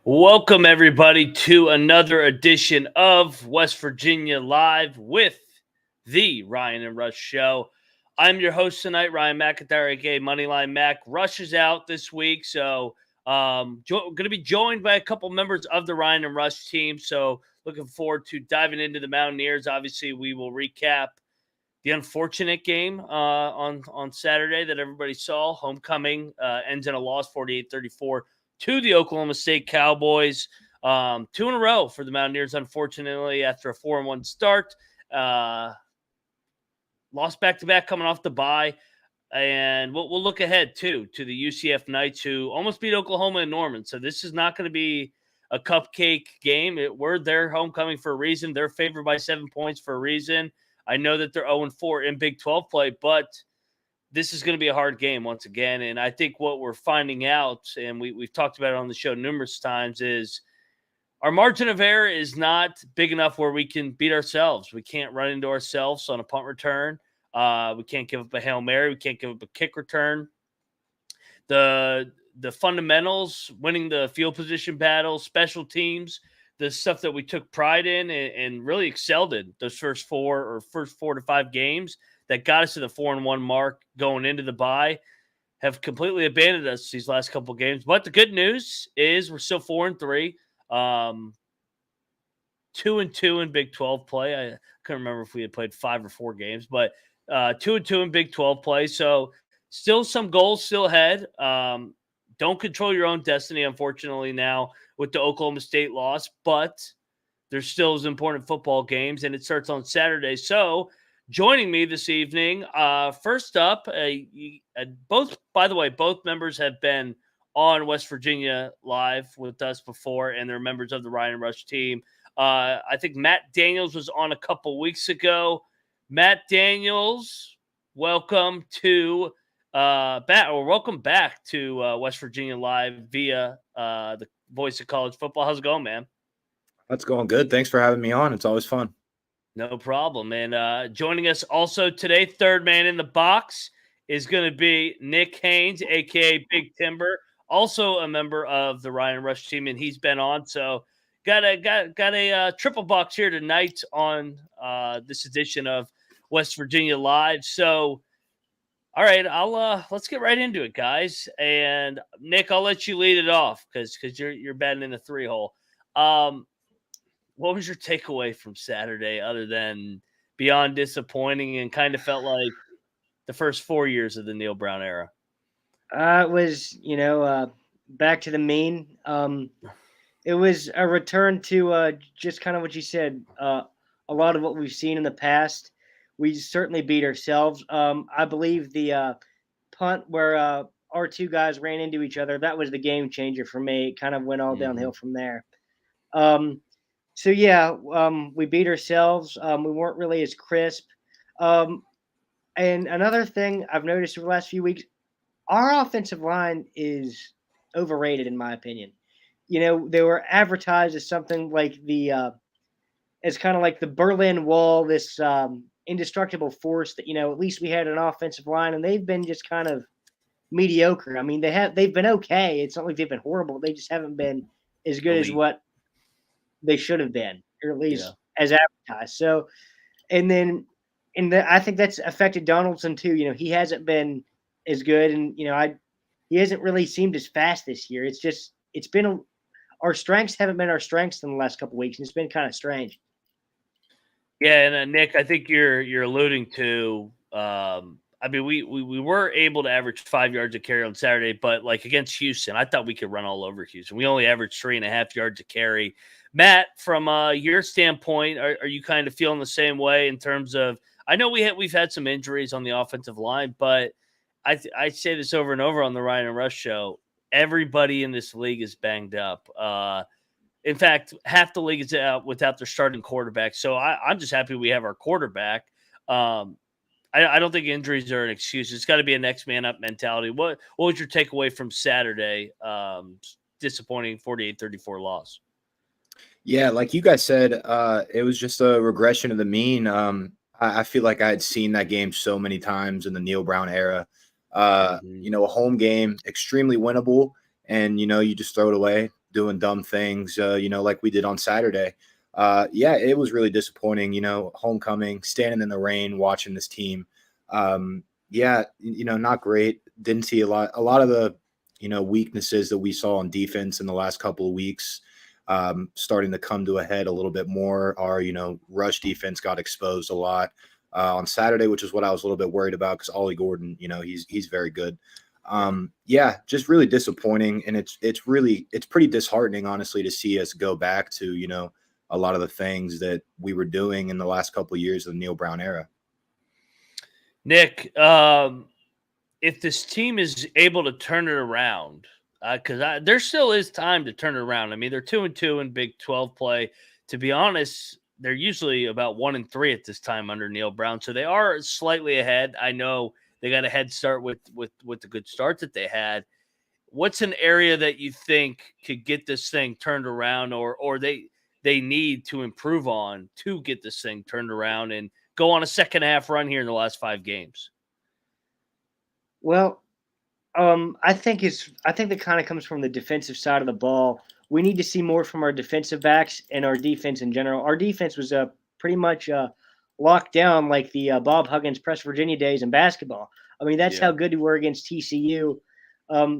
Welcome, everybody, to another edition of West Virginia Live with the Ryan and Rush Show. I'm your host tonight, Ryan McIntyre, aka Moneyline Mac. Rush is out this week, so going to be joined by a couple members of the Ryan and Rush team. So looking forward to diving into the Mountaineers. Obviously, we will recap the unfortunate game on Saturday that everybody saw. Homecoming ends in a loss, 48-34 to the Oklahoma State Cowboys. Two in a row for the Mountaineers, unfortunately, after a 4-1 start. Lost back-to-back coming off the bye. And we'll look ahead, too, to the UCF Knights, who almost beat Oklahoma and Norman. So this is not going to be a cupcake game. We're their homecoming for a reason. They're favored by 7 points for a reason. I know that they're 0-4 in Big 12 play, but this is going to be a hard game once again. And I think what we're finding out, and we've talked about it on the show numerous times, is our margin of error is not big enough where we can beat ourselves. We can't run into ourselves on a punt return. We can't give up a Hail Mary. We can't give up a kick return. The fundamentals, winning the field position battle, special teams, the stuff that we took pride in and really excelled in those first 4 to 5 games that got us to the 4-1 mark going into the bye, have completely abandoned us these last couple of games. But the good news is we're still 4-3, 2-2 in Big 12 play. I couldn't remember if we had played 5 or 4 games, but 2-2 in Big 12 play. So still some goals still ahead. Don't control your own destiny, unfortunately, now with the Oklahoma State loss, but there's still as important football games, and it starts on Saturday. So joining me this evening, first up, both members have been on West Virginia Live with us before, and they're members of the Ryan and Rush team. I think Matt Daniels was on a couple weeks ago. Matt Daniels, welcome back to West Virginia Live via the Voice of College Football. How's it going, man? That's going good. Thanks for having me on. It's always fun. No problem. And joining us also today, third man in the box, is going to be Nick Haynes, a.k.a. Big Timber, also a member of the Ryan Rush team, and he's been on. So got a triple box here tonight on this edition of West Virginia Live. So, all right, let's get right into it, guys. And Nick, I'll let you lead it off because you're batting in the 3-hole. What was your takeaway from Saturday other than beyond disappointing and kind of felt like the first 4 years of the Neil Brown era? It was, back to the mean. It was a return to just kind of what you said, a lot of what we've seen in the past. We certainly beat ourselves. I believe the punt where our two guys ran into each other, that was the game changer for me. It kind of went all downhill from there. We beat ourselves. We weren't really as crisp. And another thing I've noticed over the last few weeks, our offensive line is overrated, in my opinion. They were advertised as something like as kind of like the Berlin Wall, this indestructible force that, at least we had an offensive line, and they've been just kind of mediocre. I mean, they've been okay. It's not like they've been horrible. They just haven't been as good as what they should have been, or at least as advertised. So, I think that's affected Donaldson too. He hasn't been as good, and he hasn't really seemed as fast this year. It's been our strengths haven't been our strengths in the last couple of weeks, and it's been kind of strange. Yeah, and Nick, I think you're alluding to. I mean, we were able to average 5 yards a carry on Saturday, but like against Houston, I thought we could run all over Houston. We only averaged 3.5 yards a carry. Matt, from your standpoint, are you kind of feeling the same way in terms of? I know we've had some injuries on the offensive line, but I say this over and over on the Ryan and Rush show. Everybody in this league is banged up. In fact, half the league is out without their starting quarterback. So I'm just happy we have our quarterback. I don't think injuries are an excuse. It's got to be a next man up mentality. What was your takeaway from Saturday? Disappointing 48-34 loss. Yeah, like you guys said, it was just a regression of the mean. I feel like I had seen that game so many times in the Neil Brown era. A home game, extremely winnable, and, you just throw it away. doing dumb things, like we did on Saturday. Yeah, it was really disappointing, homecoming, standing in the rain, watching this team. Yeah, not great. Didn't see a lot of the, weaknesses that we saw on defense in the last couple of weeks starting to come to a head a little bit more. Our, rush defense got exposed a lot on Saturday, which is what I was a little bit worried about because Ollie Gordon, he's very good. Yeah, just really disappointing. And it's pretty disheartening, honestly, to see us go back to, a lot of the things that we were doing in the last couple of years of the Neil Brown era. Nick, if this team is able to turn it around, because there still is time to turn it around. I mean, they're 2-2 in Big 12 play. To be honest, they're usually about 1-3 at this time under Neil Brown, so they are slightly ahead. I know they got a head start with the good start that they had. What's an area that you think could get this thing turned around, or they need to improve on to get this thing turned around and go on a second half run here in the last 5 games? Well, I think that kind of comes from the defensive side of the ball. We need to see more from our defensive backs and our defense in general. Our defense was pretty much locked down like the Bob Huggins Press Virginia days in basketball. I mean, that's how good we were against TCU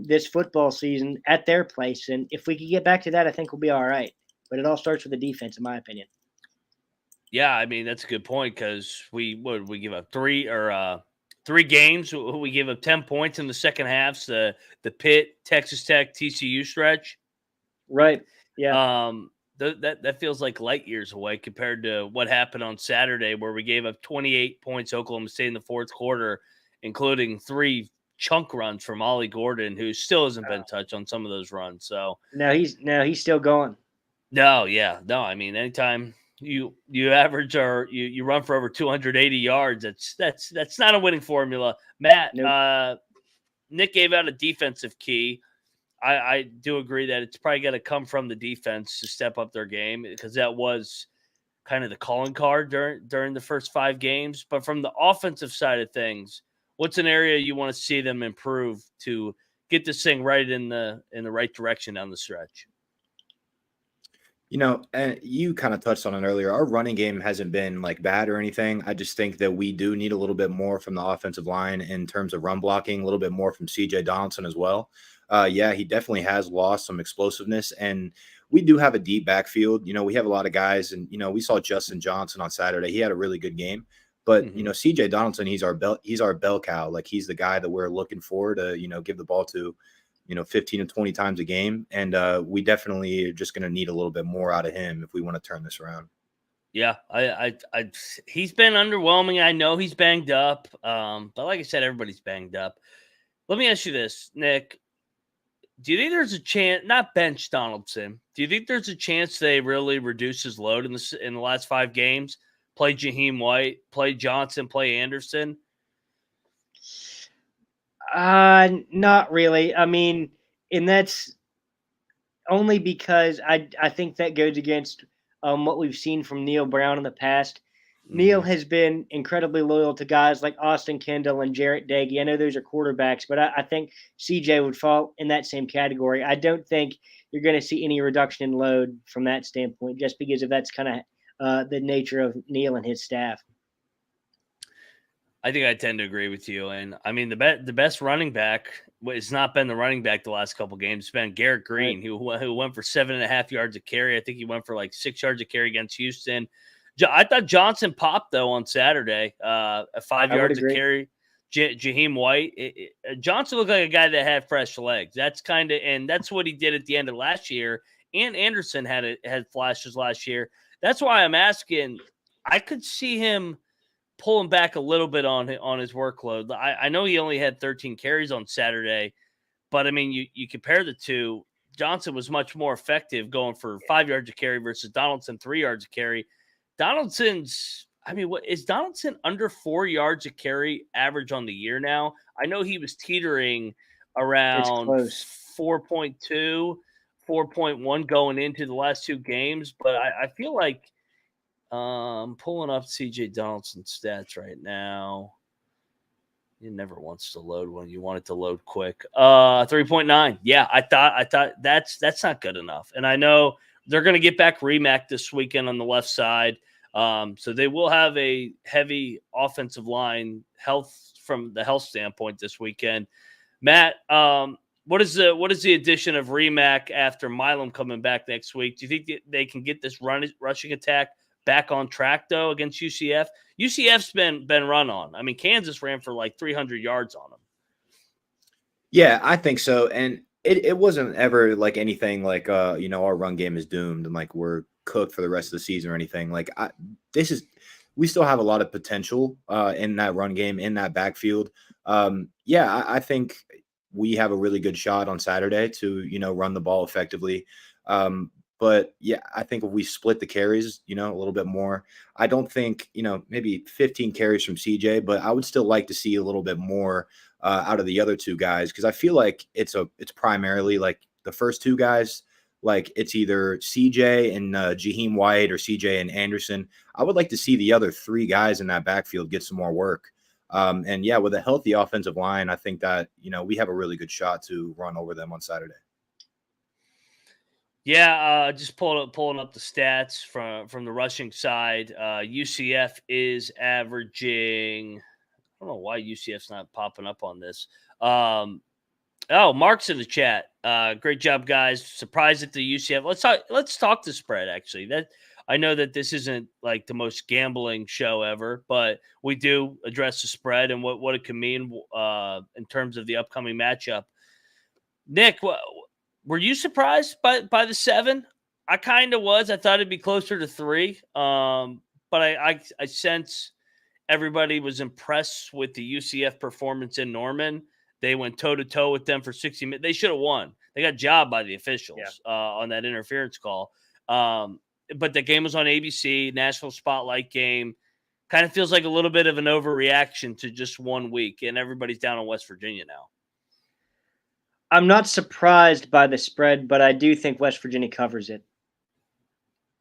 this football season at their place. And if we could get back to that, I think we'll be all right. But it all starts with the defense, in my opinion. Yeah, I mean, that's a good point because we give up 3 games. We gave up 10 points in the second halves. The Pitt, Texas Tech, TCU stretch. Right. Yeah. That feels like light years away compared to what happened on Saturday, where we gave up 28 points to Oklahoma State in the fourth quarter, including 3 chunk runs from Ollie Gordon, who still hasn't been touched on some of those runs. So he's still going. No. I mean, anytime you average or you run for over 280 yards, that's not a winning formula. Matt, Nope. Nick gave out a defensive key. I do agree that it's probably got to come from the defense to step up their game because that was kind of the calling card during the first 5 games. But from the offensive side of things, what's an area you want to see them improve to get this thing right in the right direction down the stretch? And you kind of touched on it earlier. Our running game hasn't been like bad or anything. I just think that we do need a little bit more from the offensive line in terms of run blocking, a little bit more from CJ Donaldson as well. Yeah, he definitely has lost some explosiveness, and we do have a deep backfield. We have a lot of guys, and we saw Justin Johnson on Saturday. He had a really good game, but CJ Donaldson, he's our bell cow. Like he's the guy that we're looking for to give the ball to 15 to 20 times a game. And we definitely are just going to need a little bit more out of him if we want to turn this around. Yeah, he's been underwhelming. I know he's banged up. But like I said, everybody's banged up. Let me ask you this, Nick. Do you think there's a chance, not bench Donaldson, do you think there's a chance they really reduce his load in the last 5 games? Play Jaheim White, play Johnson, play Anderson? Not really. I mean, and that's only because I think that goes against what we've seen from Neil Brown in the past. Neil has been incredibly loyal to guys like Austin Kendall and Jarrett Dagey. I know those are quarterbacks, but I think CJ would fall in that same category. I don't think you're going to see any reduction in load from that standpoint, just because of that's kind of the nature of Neil and his staff. I think I tend to agree with you. And I mean, the best running back has not been the running back the last couple games. It's been Garrett Green, who went for 7.5 yards a carry. I think he went for like 6 yards a carry against Houston. I thought Johnson popped, though, on Saturday. 5 yards a carry. Jaheim White. Johnson looked like a guy that had fresh legs. That's what he did at the end of last year. And Anderson had flashes last year. That's why I'm asking. I could see him pulling back a little bit on his workload. I know he only had 13 carries on Saturday, but I mean, you compare the two. Johnson was much more effective going for 5 yards a carry versus Donaldson 3 yards a carry. What is Donaldson under 4 yards a carry average on the year now? I know he was teetering around 4.2, 4.1 going into the last 2 games, but I feel like pulling up CJ Donaldson's stats right now. It never wants to load when you want it to load quick. 3.9. Yeah, I thought that's not good enough. And I know they're going to get back Remack this weekend on the left side. So they will have a heavy offensive line health from the health standpoint this weekend. Matt, what is the addition of Remack after Milam coming back next week? Do you think they can get this rushing attack back on track though against UCF? UCF's been run on. I mean, Kansas ran for like 300 yards on them. Yeah, I think so. And it wasn't ever like anything like our run game is doomed and like we're cooked for the rest of the season or anything. Like we still have a lot of potential in that run game, in that backfield. I think we have a really good shot on Saturday to, run the ball effectively. But yeah, I think if we split the carries, a little bit more, I don't think, maybe 15 carries from CJ, but I would still like to see a little bit more out of the other two guys. Cause I feel like it's primarily like the first two guys, like it's either CJ and Jaheim White or CJ and Anderson. I would like to see the other three guys in that backfield get some more work. With a healthy offensive line, I think that, we have a really good shot to run over them on Saturday. Yeah, just pulling up the stats from the rushing side. UCF is averaging. I don't know why UCF's not popping up on this. Mark's in the chat. Great job, guys. Surprised at the UCF. Let's talk the spread. Actually, that I know that this isn't like the most gambling show ever, but we do address the spread and what it can mean in terms of the upcoming matchup. Nick, were you surprised by the 7? I kind of was. I thought it'd be closer to 3. But I sense everybody was impressed with the UCF performance in Norman. They went toe-to-toe with them for 60 minutes. They should have won. They got jobbed by the officials on that interference call. But the game was on ABC, national spotlight game. Kind of feels like a little bit of an overreaction to just 1 week, and everybody's down on West Virginia now. I'm not surprised by the spread, but I do think West Virginia covers it.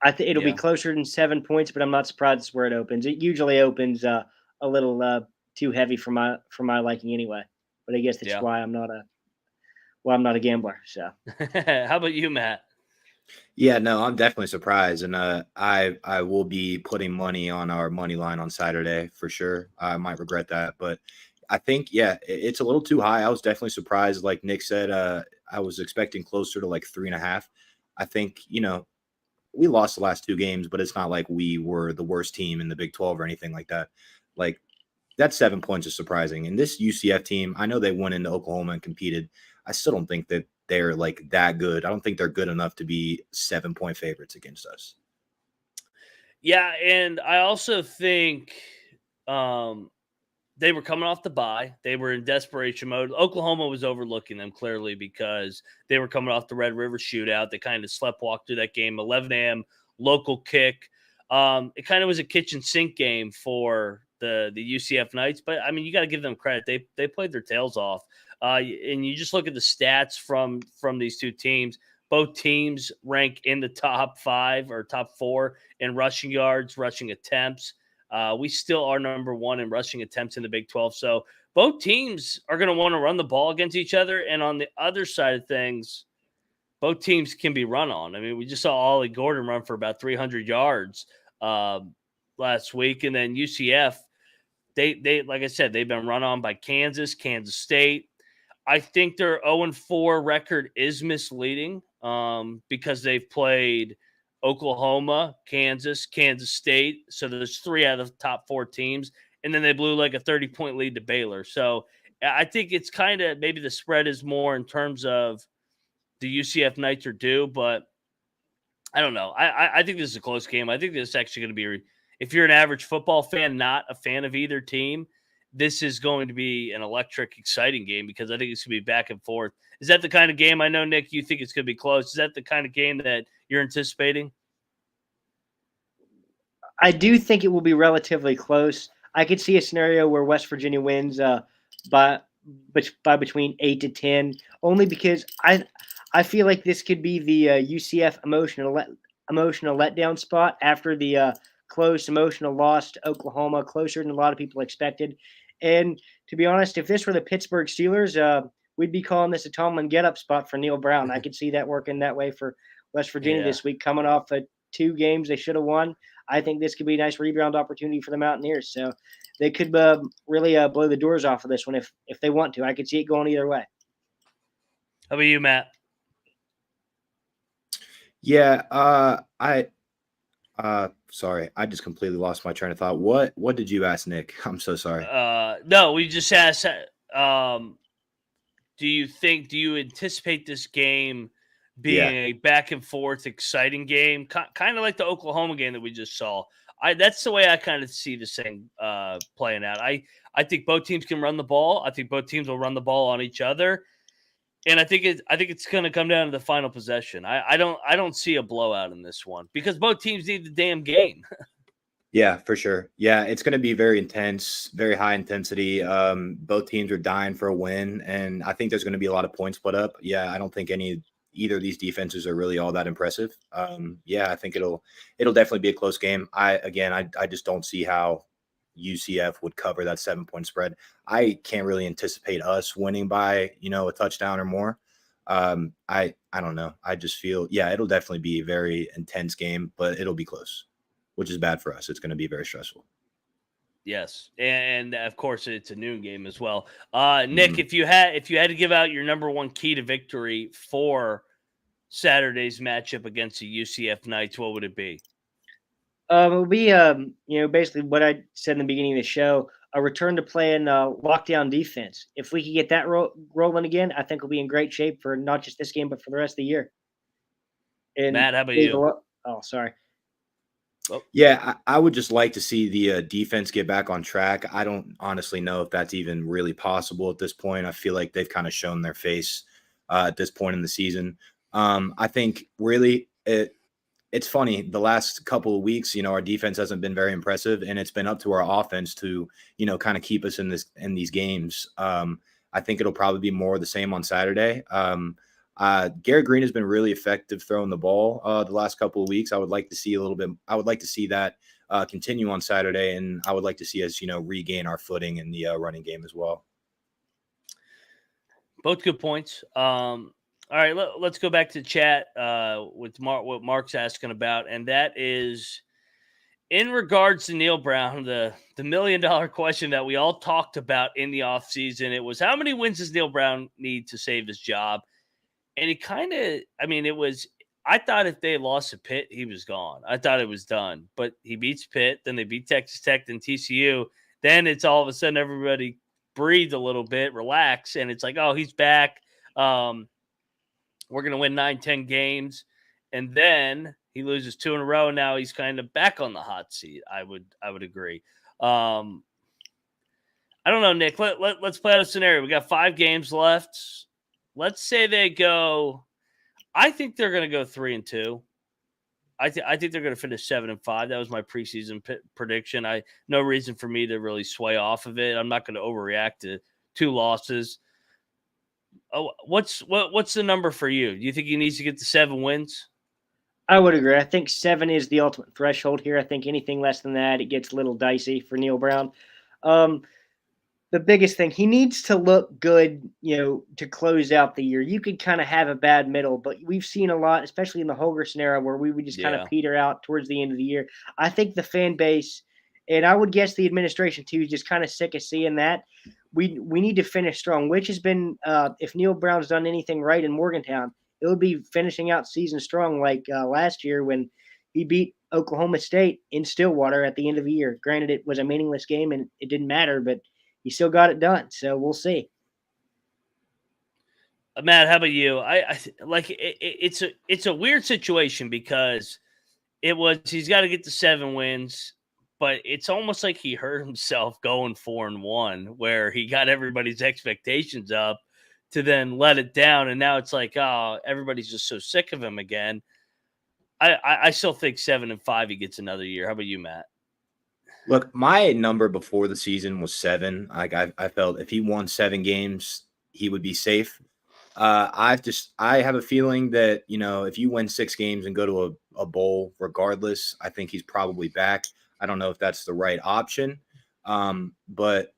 I think it'll be closer than 7 points, but I'm not surprised it's where it opens. It usually opens a little too heavy for my liking anyway. But I guess that's why I'm not a gambler. So, how about you, Matt? Yeah, no, I'm definitely surprised, and I will be putting money on our money line on Saturday for sure. I might regret that, but I think it's a little too high. I was definitely surprised, like Nick said. I was expecting closer to like 3.5. I think we lost the last 2 games, but it's not like we were the worst team in the Big 12 or anything like that. Like that 7 points is surprising. And this UCF team, I know they went into Oklahoma and competed. I still don't think that they're like that good. I don't think they're good enough to be 7-point favorites against us. Yeah, and I also think they were coming off the bye. They were in desperation mode. Oklahoma was overlooking them clearly because they were coming off the Red River shootout. They kind of sleptwalked through that game. 11 a.m. local kick. It kind of was a kitchen sink game for the UCF Knights, but I mean, you got to give them credit. They played their tails off. And you just look at the stats from these two teams. Both teams rank in the top 5 or top 4 in rushing yards, rushing attempts. We still are number 1 in rushing attempts in the Big 12. So both teams are going to want to run the ball against each other. And on the other side of things, both teams can be run on. I mean, we just saw Ollie Gordon run for about 300 yards last week. And then UCF, they like I said, they've been run on by Kansas State. I think their 0-4 record is misleading because they've played Oklahoma, Kansas State. So there's 3 out of the top 4 teams. And then they blew like a 30-point lead to Baylor. So I think it's kind of maybe the spread is more in terms of the UCF Knights are due. But I don't know. I think this is a close game. I think this is actually going to be, if you're an average football fan, not a fan of either team, this is going to be an electric, exciting game because I think it's going to be back and forth. Is that the kind of game? I know, Nick, you think it's going to be close. Is that the kind of game that you're anticipating? I do think it will be relatively close. I could see a scenario where West Virginia wins by between 8 to 10, only because I feel like this could be the UCF emotional letdown spot after the close emotional loss to Oklahoma, closer than a lot of people expected. And to be honest, if this were the Pittsburgh Steelers, we'd be calling this a Tomlin get-up spot for Neil Brown. I could see that working that way for West Virginia Yeah. this week, coming off of 2 games they should have won. I think this could be a nice rebound opportunity for the Mountaineers. So they could really blow the doors off of this one if they want to. I could see it going either way. How about you, Matt? Yeah, sorry, I just completely lost my train of thought. What did you ask, Nick? I'm so sorry. No, we just asked. Do you anticipate this game being a back and forth, exciting game, kind of like the Oklahoma game that we just saw? That's the way I kind of see this thing playing out. I think both teams can run the ball. I think both teams will run the ball on each other, and I think it's going to come down to the final possession. I don't see a blowout in this one because both teams need the damn game. Yeah, for sure. Yeah, it's going to be very intense, very high intensity. Both teams are dying for a win, and I think there's going to be a lot of points put up. Yeah, I don't think either of these defenses are really all that impressive. Yeah, I think it'll definitely be a close game. I just don't see how UCF would cover that 7-point spread. I can't really anticipate us winning by a touchdown or more. I don't know. I just feel it'll definitely be a very intense game, but it'll be close, which is bad for us. It's going to be very stressful. Yes, and of course it's a noon game as well. Nick, if you had to give out your number one key to victory for Saturday's matchup against the UCF Knights, what would it be? It would be basically what I said in the beginning of the show: a return to playing lockdown defense. If we could get that rolling again, I think we'll be in great shape for not just this game but for the rest of the year. And Matt, how about you? Oh, sorry. Yeah, I would just like to see the defense get back on track. I don't honestly know if that's even really possible at this point. I feel like they've kind of shown their face at this point in the season. I think really it's funny. The last couple of weeks, our defense hasn't been very impressive, and it's been up to our offense to, kind of keep us in these games. I think it'll probably be more of the same on Saturday. Garrett Green has been really effective throwing the ball the last couple of weeks. I would like to see that continue on Saturday, and I would like to see us, regain our footing in the running game as well. Both good points. All right, let's go back to chat with Mark. What Mark's asking about, and that is in regards to Neil Brown, the $1 million question that we all talked about in the offseason. It was, how many wins does Neil Brown need to save his job? And it kind of, I thought if they lost to Pitt, he was gone. I thought it was done. But he beats Pitt, then they beat Texas Tech, then TCU. Then it's all of a sudden everybody breathed a little bit, relax, and it's like, oh, he's back. We're going to win 9-10 games. And then he loses 2 in a row. And now he's kind of back on the hot seat. I would agree. I don't know, Nick. Let's play out a scenario. We got 5 games left. Let's say they go. I think they're going to go 3-2. I think they're going to finish 7-5. That was my preseason prediction. No reason for me to really sway off of it. I'm not going to overreact to 2 losses. Oh, what's the number for you? Do you think he needs to get to 7 wins? I would agree. I think 7 is the ultimate threshold here. I think anything less than that, it gets a little dicey for Neil Brown. The biggest thing, he needs to look good, to close out the year. You could kind of have a bad middle, but we've seen a lot, especially in the Holgorsen era, where we would just kind of peter out towards the end of the year. I think the fan base, and I would guess the administration too, is just kind of sick of seeing that. We need to finish strong, which has been, if Neil Brown's done anything right in Morgantown, it would be finishing out season strong like last year when he beat Oklahoma State in Stillwater at the end of the year. Granted, it was a meaningless game and it didn't matter, but he still got it done. So we'll see. Matt, how about you? It's a weird situation because he's got to get to 7 wins, but it's almost like he hurt himself going 4-1, where he got everybody's expectations up to then let it down, and now it's like, oh, everybody's just so sick of him again. I still think 7-5 he gets another year. How about you, Matt? Look, my number before the season was 7. Like I felt if he won 7 games, he would be safe. I have a feeling that, if you win 6 games and go to a bowl, regardless, I think he's probably back. I don't know if that's the right option. But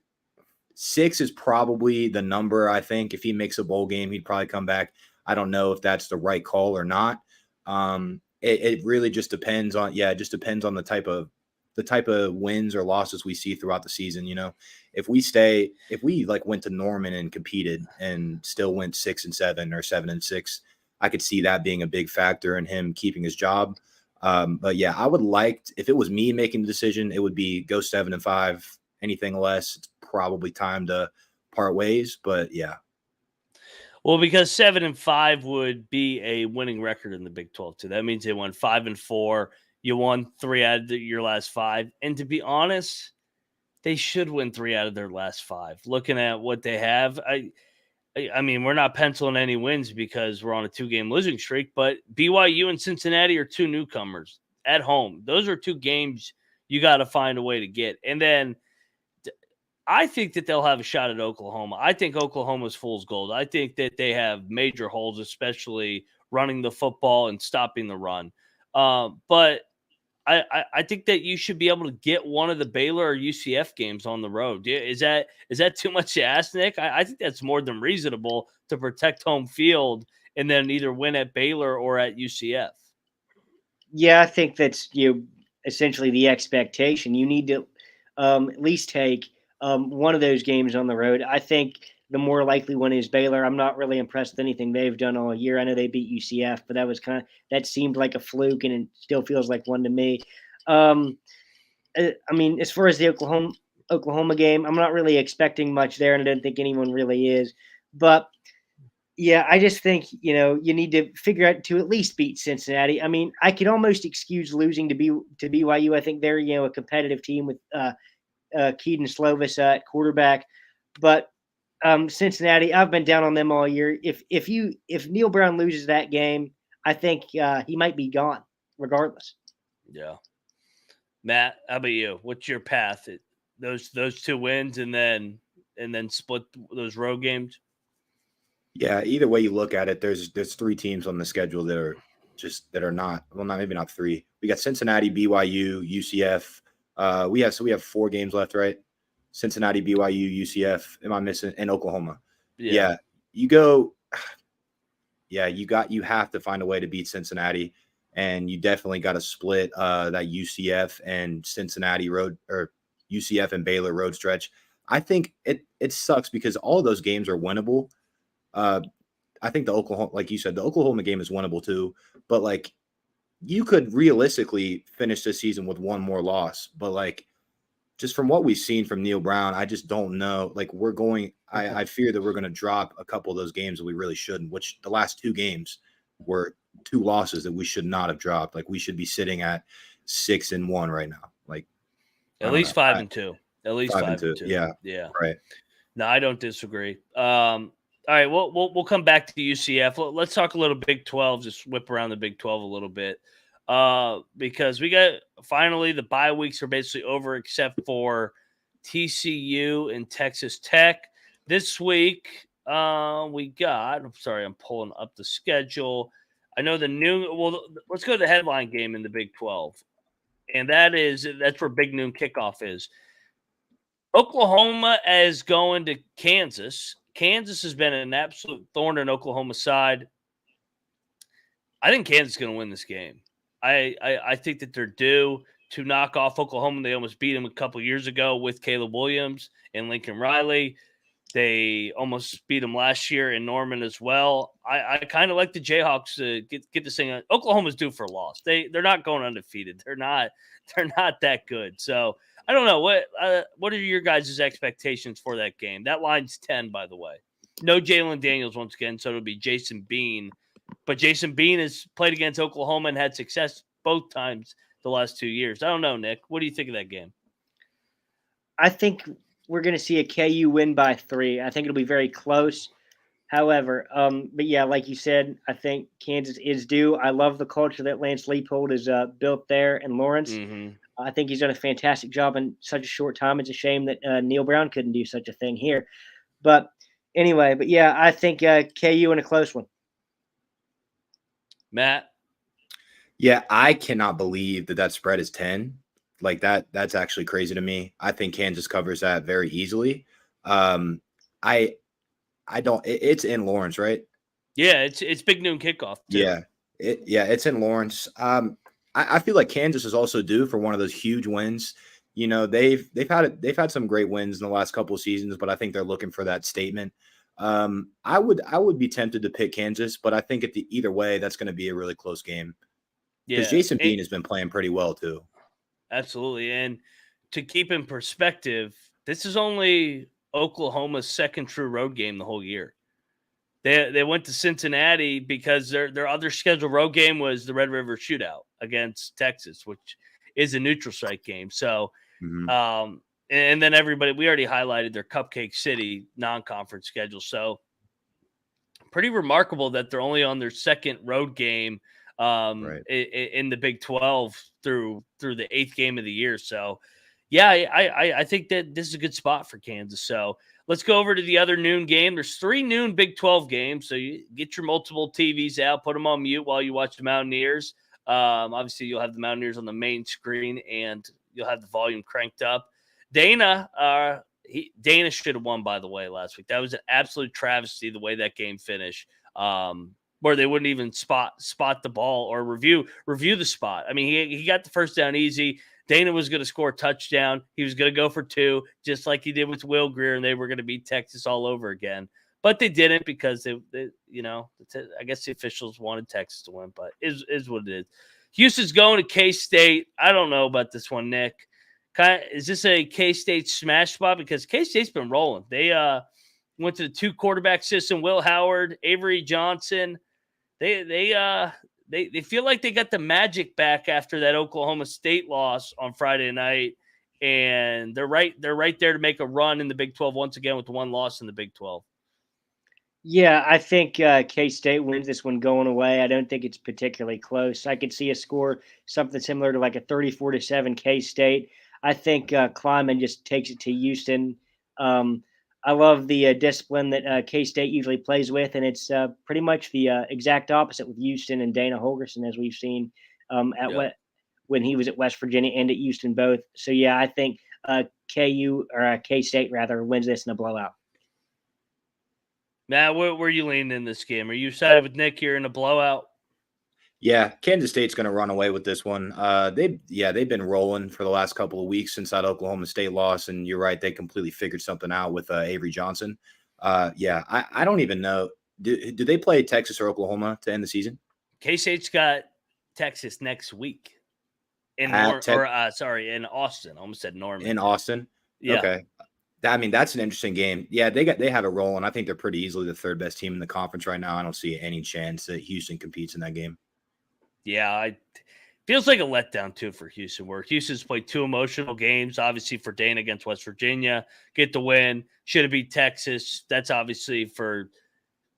6 is probably the number. I think if he makes a bowl game, he'd probably come back. I don't know if that's the right call or not. It really just depends on it just depends on the type of wins or losses we see throughout the season. If we like went to Norman and competed and still went 6-7 or 7-6, I could see that being a big factor in him keeping his job. But yeah, I would if it was me making the decision, it would be go 7-5. Anything less, it's probably time to part ways. But yeah. Well, because 7-5 would be a winning record in the Big 12 too. That means they won 5-4. You won 3 out of your last 5. And to be honest, they should win 3 out of their last 5. Looking at what they have, I mean, we're not penciling any wins because we're on a 2-game losing streak, but BYU and Cincinnati are 2 newcomers at home. Those are 2 games you got to find a way to get. And then I think that they'll have a shot at Oklahoma. I think Oklahoma's fool's gold. I think that they have major holes, especially running the football and stopping the run. But I think that you should be able to get one of the Baylor or UCF games on the road. Is that too much to ask, Nick? I think that's more than reasonable to protect home field and then either win at Baylor or at UCF. Yeah, I think that's essentially the expectation. You need to at least take one of those games on the road. I think the more likely one is Baylor. I'm not really impressed with anything they've done all year. I know they beat UCF, but that seemed like a fluke, and it still feels like one to me. I mean, as far as the Oklahoma game, I'm not really expecting much there, and I don't think anyone really is. But yeah, I just think you need to figure out to at least beat Cincinnati. I mean, I could almost excuse losing to BYU. I think they're a competitive team with Keaton Slovis at quarterback, but Cincinnati, I've been down on them all year. If Neil Brown loses that game, I think he might be gone regardless. Yeah. Matt, how about you? What's your path? Those 2 wins and then split those road games? Yeah, either way you look at it, there's 3 teams on the schedule that are not maybe not 3. We got Cincinnati, BYU, UCF. We have 4 games left, right? Cincinnati, BYU, UCF. Am I missing? And Oklahoma. Yeah. You have to find a way to beat Cincinnati, and you definitely got to split that UCF and Cincinnati road, or UCF and Baylor road stretch. I think it sucks because all of those games are winnable. I think the Oklahoma, like you said, the Oklahoma game is winnable too, but like you could realistically finish this season with 1 more loss, but like just from what we've seen from Neil Brown, I just don't know. Like I fear that we're going to drop a couple of those games that we really shouldn't, which the last 2 games were 2 losses that we should not have dropped. Like we should be sitting at 6-1 right now. Like at least 5-2. At least 5-2. Yeah. Yeah. Right. No, I don't disagree. All right, we'll come back to the UCF. Let's talk a little Big 12. Just whip around the Big 12 a little bit, because we got finally the bye weeks are basically over, except for TCU and Texas Tech. This week, we got. I'm sorry, I'm pulling up the schedule. I know let's go to the headline game in the Big 12, and that's where Big Noon Kickoff is. Oklahoma is going to Kansas. Kansas has been an absolute thorn in Oklahoma's side. I think Kansas is going to win this game. I think that they're due to knock off Oklahoma. They almost beat them a couple years ago with Caleb Williams and Lincoln Riley. They almost beat them last year in Norman as well. I kind of like the Jayhawks to get this thing. Oklahoma's due for a loss. They're not going undefeated. They're not that good. So I don't know what are your guys' expectations for that game. That line's 10, by the way. No Jalen Daniels once again, so it'll be Jason Bean. But Jason Bean has played against Oklahoma and had success both times the last 2 years. I don't know, Nick. What do you think of that game? I think we're going to see a KU win by 3. I think it'll be very close. However, but yeah, like you said, I think Kansas is due. I love the culture that Lance Leipold has built there in Lawrence. Mm-hmm. I think he's done a fantastic job in such a short time. It's a shame that Neil Brown couldn't do such a thing here. But anyway, yeah, I think KU in a close one. Matt? Yeah, I cannot believe that spread is 10. Like that's actually crazy to me. I think Kansas covers that very easily. I don't. It's in Lawrence, right? Yeah, it's big noon kickoff too. Yeah, it's in Lawrence. I feel like Kansas is also due for one of those huge wins. You know, they've had some great wins in the last couple of seasons, but I think they're looking for that statement. I would be tempted to pick Kansas, but I think either way, that's going to be a really close game because Yeah, Jason Bean has been playing pretty well too. absolutely. And to keep in perspective, this is only Oklahoma's second true road game the whole year. They went to Cincinnati because their other scheduled road game was the Red River Shootout against Texas, which is a neutral site game. So, Mhm. and then everybody, we already highlighted their Cupcake City non-conference schedule. So, pretty remarkable that they're only on their second road game Right. in the Big 12 through the eighth game of the year. So, yeah, I think that this is a good spot for Kansas. So let's go over to the other noon game. There's 3 noon Big 12 games. So you get your multiple TVs out, put them on mute while you watch the Mountaineers. Obviously, you'll have the Mountaineers on the main screen and you'll have the volume cranked up. Dana should have won, by the way, last week. That was an absolute travesty the way that game finished. Where they wouldn't even spot the ball or review the spot. I mean, he got the first down easy. Dana was going to score a touchdown. He was going to go for 2, just like he did with Will Greer, and they were going to beat Texas all over again. But they didn't because they I guess the officials wanted Texas to win, but is what it is. Houston's going to K-State. I don't know about this one, Nick. Is this a K-State smash spot? Because K-State's been rolling. They went to the 2 quarterback system, Will Howard, Avery Johnson. They feel like they got the magic back after that Oklahoma State loss on Friday night, and they're right there to make a run in the Big 12 once again with the 1 loss in the Big 12. Yeah, I think K-State wins this one going away. I don't think it's particularly close. I could see a score something similar to like a 34-7 K-State. I think Kleiman just takes it to Houston. I love the discipline that K-State usually plays with, and it's pretty much the exact opposite with Houston and Dana Holgorsen, as we've seen when he was at West Virginia and at Houston both. So, yeah, I think K-State rather wins this in a blowout. Matt, where are you leaning in this game? Are you sided with Nick here in a blowout? Yeah, Kansas State's going to run away with this one. They've been rolling for the last couple of weeks since that Oklahoma State loss, and you're right, they completely figured something out with Avery Johnson. I don't even know. Do they play Texas or Oklahoma to end the season? K-State's got Texas next week in in Austin. I almost said Norman. In Austin? Yeah. Okay. I mean, that's an interesting game. Yeah, they have it rolling. I think they're pretty easily the 3rd best team in the conference right now. I don't see any chance that Houston competes in that game. Yeah, feels like a letdown too for Houston, where Houston's played 2 emotional games, obviously for Dana against West Virginia, get the win, should have beat Texas. That's obviously for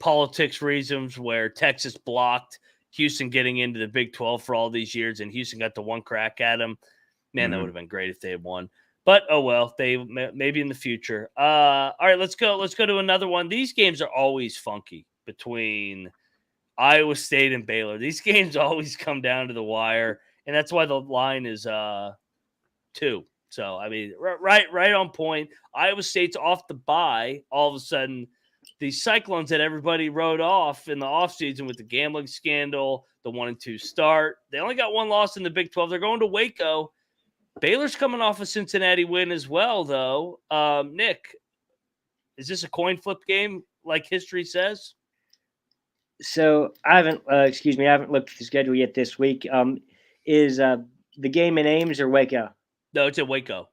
politics reasons, where Texas blocked Houston getting into the Big 12 for all these years, and Houston got the 1 crack at them. Man, that would have been great if they had won. But oh well, they maybe in the future. All right, let's go to another one. These games are always funky between Iowa State and Baylor. These games always come down to the wire, and that's why the line is 2. So I mean, right on point. Iowa State's off the bye. All of a sudden, the Cyclones that everybody wrote off in the offseason with the gambling scandal, the 1-2 start. They only got 1 loss in the Big 12. They're going to Waco. Baylor's coming off a Cincinnati win as well, though. Nick, is this a coin flip game like history says? So I haven't looked at the schedule yet this week. Is the game in Ames or Waco? No, it's at Waco.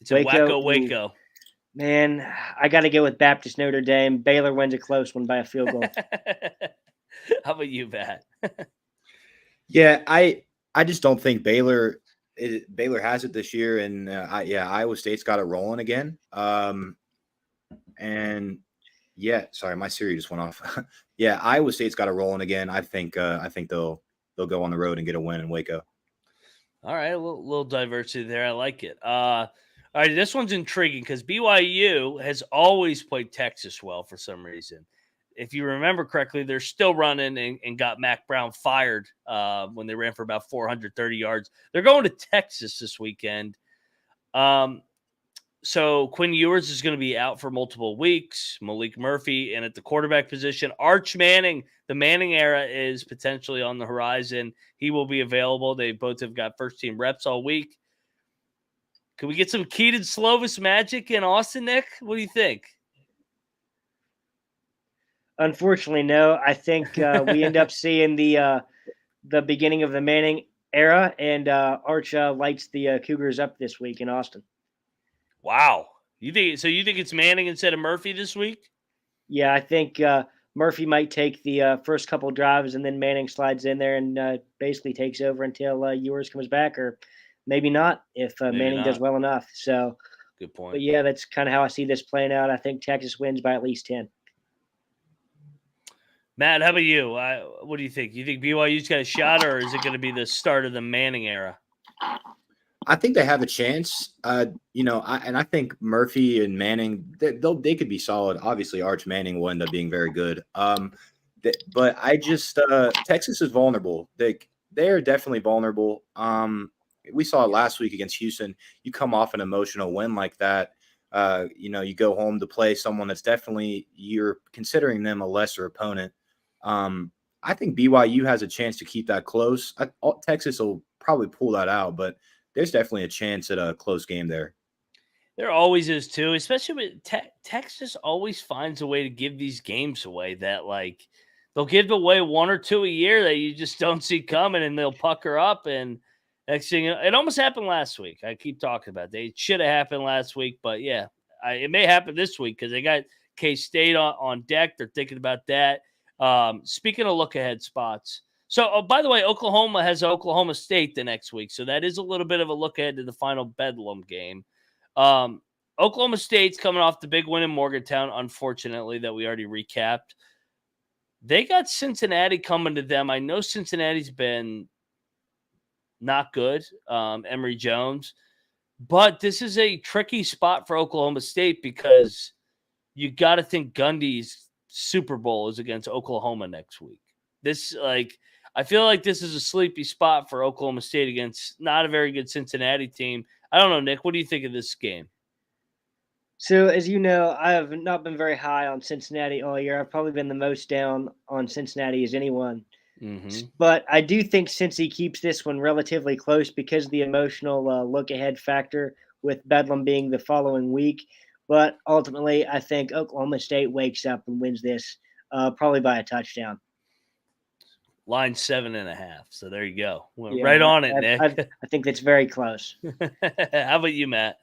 It's at Waco. Man, I got to go with Baptist Notre Dame. Baylor wins a close one by a field goal. How about you, Pat? Yeah, I just don't think Baylor has it this year, and Iowa State's got it rolling again. And yeah, sorry, my Siri just went off. Yeah, Iowa State's got it rolling again. I think they'll go on the road and get a win in Waco. All right, a little diversity there. I like it. All right, this one's intriguing because BYU has always played Texas well for some reason. If you remember correctly, they're still running and got Mac Brown fired when they ran for about 430 yards. They're going to Texas this weekend. So Quinn Ewers is going to be out for multiple weeks. Malik Murphy, and at the quarterback position, Arch Manning. The Manning era is potentially on the horizon. He will be available. They both have got first-team reps all week. Can we get some Keaton Slovis magic in Austin, Nick? What do you think? Unfortunately, no. I think we end up seeing the beginning of the Manning era, and Arch lights the Cougars up this week in Austin. Wow. You think it's Manning instead of Murphy this week? Yeah, I think Murphy might take the first couple drives, and then Manning slides in there and basically takes over until Ewers comes back, or maybe not if Manning does well enough. So, good point. But yeah, that's kind of how I see this playing out. I think Texas wins by at least 10. Matt, how about you? What do you think? You think BYU's got a shot, or is it going to be the start of the Manning era? I think they have a chance. I think Murphy and Manning, they could be solid. Obviously, Arch Manning will end up being very good. But I just Texas is vulnerable. They are definitely vulnerable. We saw it last week against Houston. You come off an emotional win like that. You go home to play someone that's definitely, you're considering them a lesser opponent. I think BYU has a chance to keep that close. Texas will probably pull that out, but there's definitely a chance at a close game there. There always is too, especially with Texas always finds a way to give these games away that, like, they'll give away one or two a year that you just don't see coming, and they'll pucker up. And next thing, it almost happened last week. I keep talking about it. It should have happened last week, but yeah, it may happen this week because they got K-State on deck. They're thinking about that. Speaking of look ahead spots. So, by the way, Oklahoma has Oklahoma State the next week. So that is a little bit of a look ahead to the final Bedlam game. Oklahoma State's coming off the big win in Morgantown, unfortunately, that we already recapped. They got Cincinnati coming to them. I know Cincinnati's been not good, Emory Jones. But this is a tricky spot for Oklahoma State because you got to think Gundy's Super Bowl is against Oklahoma next week. I feel like this is a sleepy spot for Oklahoma State against not a very good Cincinnati team. I don't know, Nick. What do you think of this game? So, as you know, I have not been very high on Cincinnati all year. I've probably been the most down on Cincinnati as anyone. Mm-hmm. But I do think Cincy keeps this one relatively close because of the emotional look-ahead factor with Bedlam being the following week. But ultimately, I think Oklahoma State wakes up and wins this probably by a touchdown. Line 7.5. So there you go. Right on it, Nick. I think that's very close. How about you, Matt?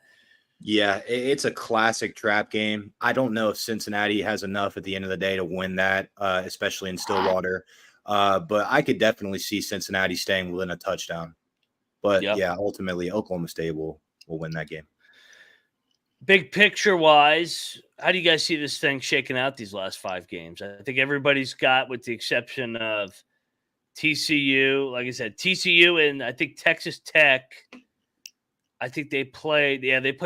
Yeah, it's a classic trap game. I don't know if Cincinnati has enough at the end of the day to win that, especially in Stillwater. But I could definitely see Cincinnati staying within a touchdown. But yeah, ultimately Oklahoma State will win that game. Big picture wise, how do you guys see this thing shaking out these last 5 games? I think everybody's got, with the exception of TCU, like I said, TCU and I think Texas Tech. I think they play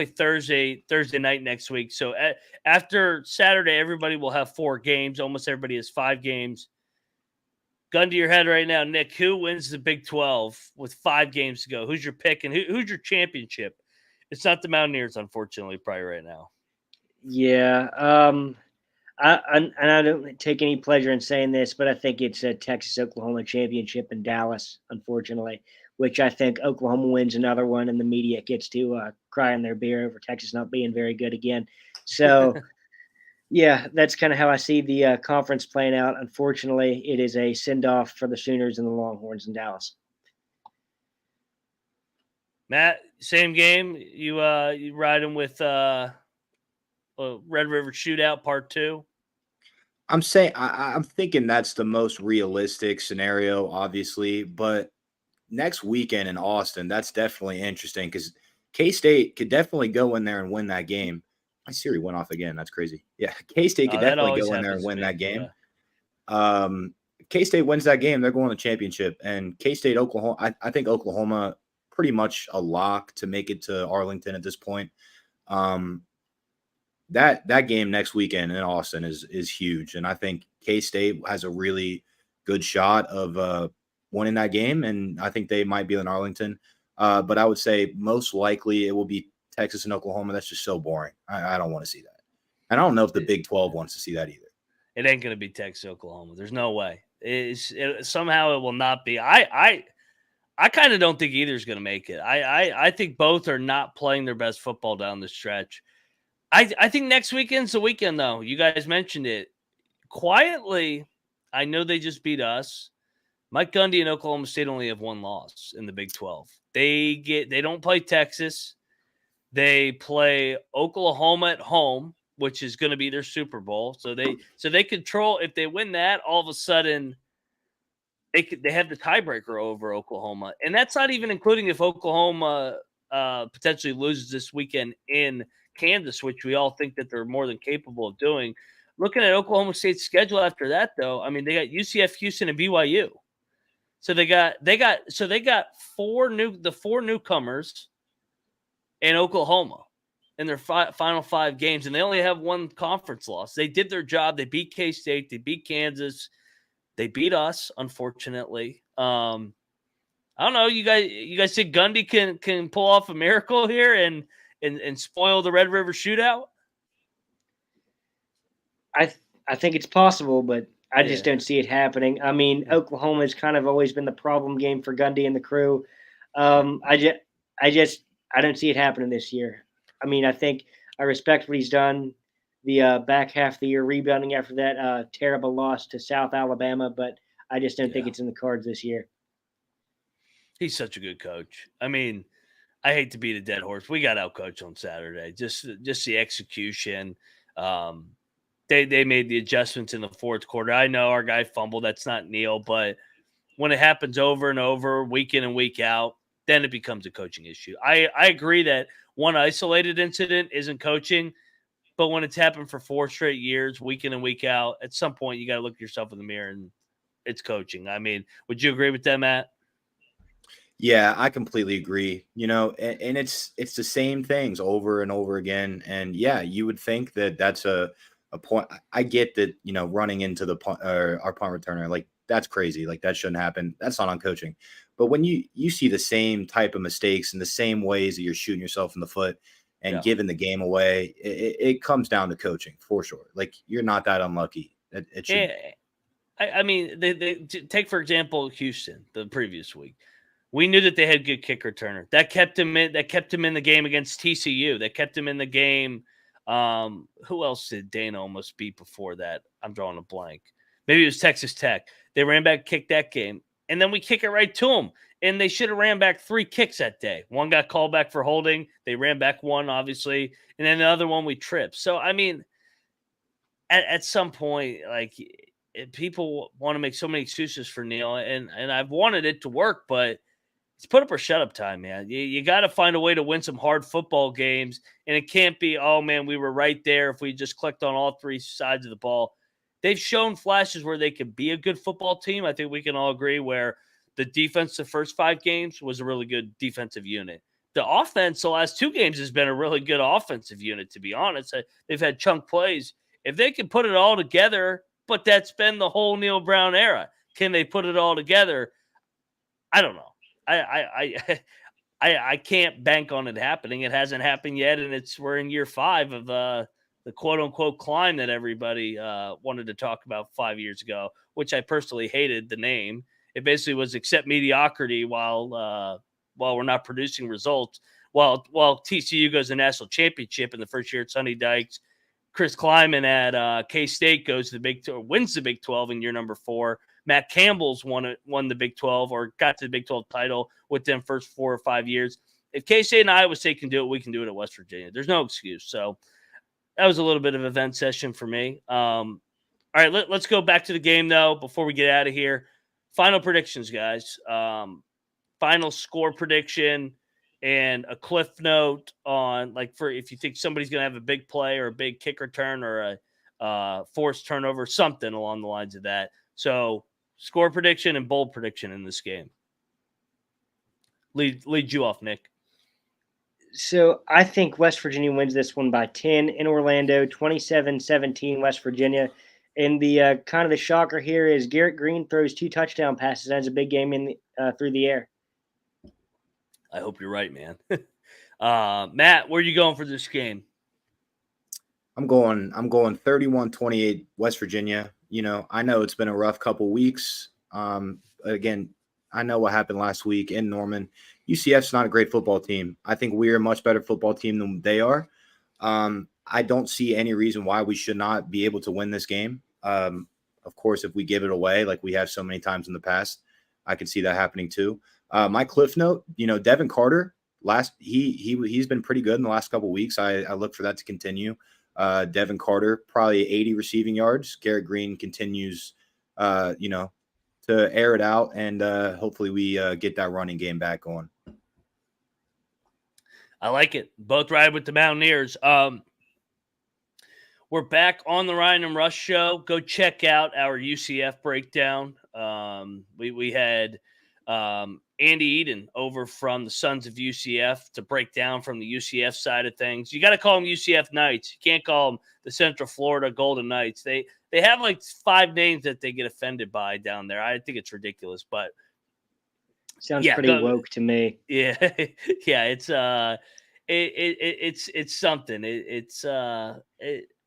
Thursday night next week. So after Saturday, everybody will have 4 games. Almost everybody has 5 games. Gun to your head right now, Nick, who wins the Big 12 with 5 games to go? Who's your pick and who's your championship? It's not the Mountaineers, unfortunately, probably right now. Yeah. I don't take any pleasure in saying this, but I think it's a Texas-Oklahoma championship in Dallas, unfortunately, which I think Oklahoma wins another one and the media gets to cry in their beer over Texas not being very good again. So, yeah, that's kind of how I see the conference playing out. Unfortunately, it is a send-off for the Sooners and the Longhorns in Dallas. Matt, same game. You riding with Red River Shootout Part 2? I'm saying I'm thinking that's the most realistic scenario, obviously. But next weekend in Austin, that's definitely interesting because K-State could definitely go in there and win that game. My Siri went off again. That's crazy. Yeah, K-State could definitely go in there and win that game. Yeah. K-State wins that game, they're going to the championship. And K-State, Oklahoma, I think Oklahoma pretty much a lock to make it to Arlington at this point. That game next weekend in Austin is huge, and I think K-State has a really good shot of winning that game, and I think they might be in Arlington. But I would say most likely it will be Texas and Oklahoma, that's just so boring. I don't want to see that. And I don't know if the Big 12 wants to see that either. It ain't going to be Texas, Oklahoma. There's no way. Somehow it will not be. I kind of don't think either is going to make it. I think both are not playing their best football down the stretch. I think next weekend's the weekend, though. You guys mentioned it. Quietly, I know they just beat us. Mike Gundy and Oklahoma State only have one loss in the Big 12. They don't play Texas. They play Oklahoma at home, which is going to be their Super Bowl. So they control. If they win that, all of a sudden they have the tiebreaker over Oklahoma, and that's not even including if Oklahoma potentially loses this weekend in Kansas, which we all think that they're more than capable of doing. Looking at Oklahoma State's schedule after that, though, I mean, they got UCF, Houston, and BYU. So they got four newcomers in Oklahoma in their final 5 games, and they only have one conference loss. They did their job. They beat K-State. They beat Kansas. They beat us, unfortunately. I don't know. You guys think Gundy can pull off a miracle here and spoil the Red River Shootout? I think it's possible, but I just don't see it happening. I mean, Oklahoma has kind of always been the problem game for Gundy and the crew. I don't see it happening this year. I mean, I respect what he's done the back half of the year, rebounding after that terrible loss to South Alabama, but I just don't think it's in the cards this year. He's such a good coach. I mean, I hate to beat a dead horse. We got outcoached on Saturday. Just the execution. They made the adjustments in the fourth quarter. I know our guy fumbled. That's not Neil, but when it happens over and over, week in and week out, then it becomes a coaching issue. I agree that one isolated incident isn't coaching, but when it's happened for 4 straight years, week in and week out, at some point you got to look yourself in the mirror and it's coaching. I mean, would you agree with that, Matt? Yeah, I completely agree. And it's the same things over and over again. And yeah, you would think that that's a point. I get that, running into the our punt returner, like that's crazy. Like that shouldn't happen. That's not on coaching. But when you see the same type of mistakes and the same ways that you're shooting yourself in the foot and giving the game away, it comes down to coaching for sure. Like you're not that unlucky. It should. Yeah, I mean, they take for example Houston the previous week. We knew that they had good kick returner. That kept him in the game against TCU. That kept him in the game. Who else did Dana almost beat before that? I'm drawing a blank. Maybe it was Texas Tech. They ran back, kicked that game, and then we kick it right to them. And they should have ran back 3 kicks that day. One got called back for holding. They ran back 1, obviously, and then the other one we tripped. So I mean, at some point, like people want to make so many excuses for Neil, and I've wanted it to work, but it's put up or shut up time, man. You got to find a way to win some hard football games, and it can't be, oh, man, we were right there if we just clicked on all 3 sides of the ball. They've shown flashes where they could be a good football team. I think we can all agree where the defense the first 5 games was a really good defensive unit. The offense the last 2 games has been a really good offensive unit, to be honest. They've had chunk plays. If they can put it all together, but that's been the whole Neil Brown era. Can they put it all together? I don't know. I can't bank on it happening. It hasn't happened yet, and we're in year 5 of the quote unquote climb that everybody wanted to talk about 5 years ago, which I personally hated the name. It basically was accept mediocrity while we're not producing results. While TCU goes to the national championship in the first year at Sonny Dykes, Chris Kleiman at K-State goes to wins the Big 12 in year number 4. Matt Campbell's won the Big 12 or got to the Big 12 title within first 4 or 5 years. If K-State and Iowa State can do it, we can do it at West Virginia. There's no excuse. So that was a little bit of an event session for me. All right, let's go back to the game, though, before we get out of here. Final predictions, guys. Final score prediction and a cliff note on, for if you think somebody's going to have a big play or a big kick return or a forced turnover, something along the lines of that. So score prediction and bold prediction in this game. Lead you off, Nick. So I think West Virginia wins this one by 10 in Orlando, 27-17 West Virginia. And the kind of the shocker here is Garrett Green throws 2 touchdown passes. That's a big game through the air. I hope you're right, man. Matt, where are you going for this game? I'm going 31-28 West Virginia. I know it's been a rough couple weeks. Again, I know what happened last week in Norman. UCF's not a great football team. I think we're a much better football team than they are. I don't see any reason why we should not be able to win this game. Of course, if we give it away like we have so many times in the past, I could see that happening too. My cliff note, Devin Carter, he's been pretty good in the last couple of weeks. I look for that to continue. Devin Carter, probably 80 receiving yards. Garrett Green continues, to air it out, and hopefully we get that running game back going. I like it. Both ride with the Mountaineers. We're back on the Ryan and Rush show. Go check out our UCF breakdown. We had Andy Eden over from the Sons of UCF to break down from the UCF side of things. You got to call them UCF Knights. You can't call them the Central Florida Golden Knights. They have like 5 names that they get offended by down there. I think it's ridiculous, but sounds pretty woke to me. Yeah, yeah, it's something.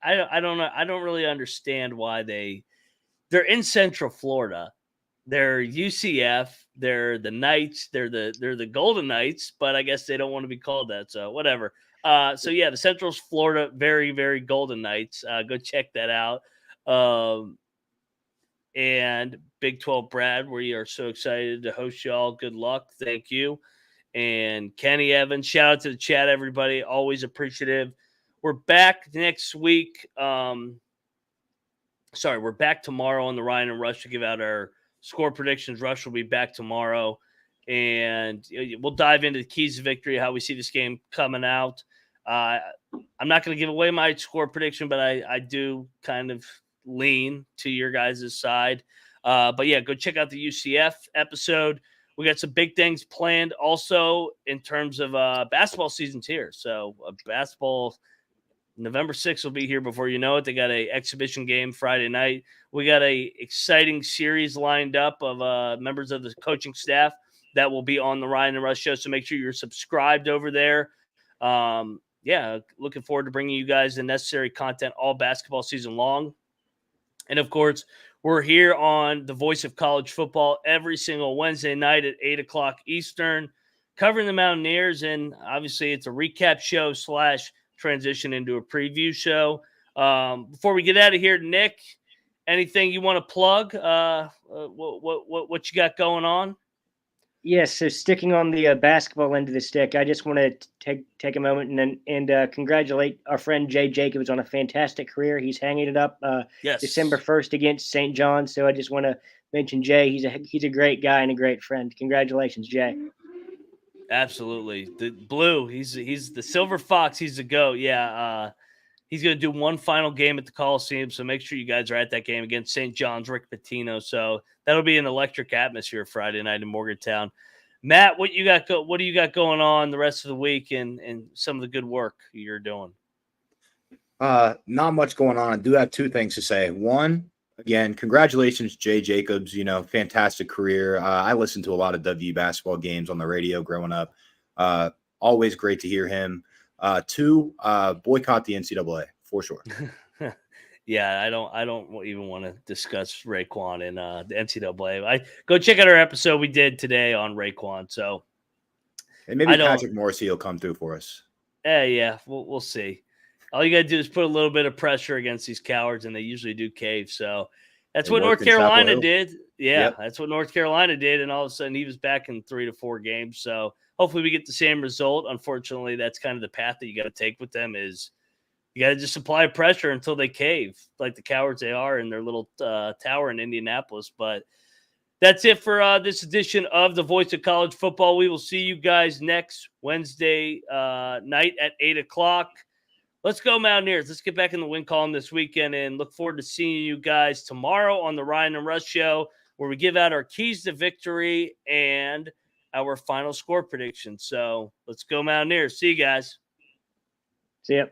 I don't know. I don't really understand why they're in Central Florida. They're UCF. They're the Knights. They're the Golden Knights, but I guess they don't want to be called that. So whatever. So yeah, the Central Florida, very, very Golden Knights. Go check that out. And Big 12 Brad, we are so excited to host y'all. Good luck. Thank you. And Kenny Evans, shout out to the chat, everybody. Always appreciative. We're back next week. We're back tomorrow on the Ryan and Rush to give out our score predictions. Rush will be back tomorrow, and we'll dive into the keys to victory, how we see this game coming out. I'm not going to give away my score prediction, but I do kind of lean to your guys' side. But yeah, go check out the UCF episode. We got some big things planned also in terms of basketball seasons here. So basketball November 6th will be here before you know it. They got a exhibition game Friday night. We got a exciting series lined up of members of the coaching staff that will be on the Ryan and Rush show. So make sure you're subscribed over there. Looking forward to bringing you guys the necessary content all basketball season long. And of course, we're here on the Voice of College Football every single Wednesday night at 8 o'clock Eastern, covering the Mountaineers. And obviously it's a recap show / transition into a preview show. Before we get out of here, Nick, anything you want to plug? What you got going on? Yes, so sticking on the basketball end of the stick, I just want to take a moment and congratulate our friend Jay Jacobs on a fantastic career. He's hanging it up December 1st against St. John's. So I just want to mention Jay. He's a great guy and a great friend. Congratulations, Jay. Absolutely. The blue, he's the Silver Fox. He's the GOAT. Yeah. He's going to do one final game at the Coliseum. So make sure you guys are at that game against St. John's, Rick Pitino. So that'll be an electric atmosphere Friday night in Morgantown. Matt, what do you got going on the rest of the week and some of the good work you're doing? Not much going on. I do have 2 things to say. One, again, congratulations, Jay Jacobs. Fantastic career. I listened to a lot of W basketball games on the radio growing up. Always great to hear him. 2, boycott the NCAA for sure. Yeah, I don't even want to discuss Raekwon and the NCAA. Go check out our episode we did today on Raekwon. So, and maybe Patrick Morrissey will come through for us. Yeah, we'll see. All you got to do is put a little bit of pressure against these cowards, and they usually do cave. So that's what North Carolina did. Yeah, yep. That's what North Carolina did, and all of a sudden he was back in 3 to 4 games. So hopefully we get the same result. Unfortunately, that's kind of the path that you got to take with them is you got to just apply pressure until they cave, like the cowards they are in their little tower in Indianapolis. But that's it for this edition of the Voice of College Football. We will see you guys next Wednesday night at 8 o'clock. Let's go Mountaineers. Let's get back in the win column this weekend and look forward to seeing you guys tomorrow on the Ryan and Rush show where we give out our keys to victory and our final score prediction. So let's go Mountaineers. See you guys. See ya.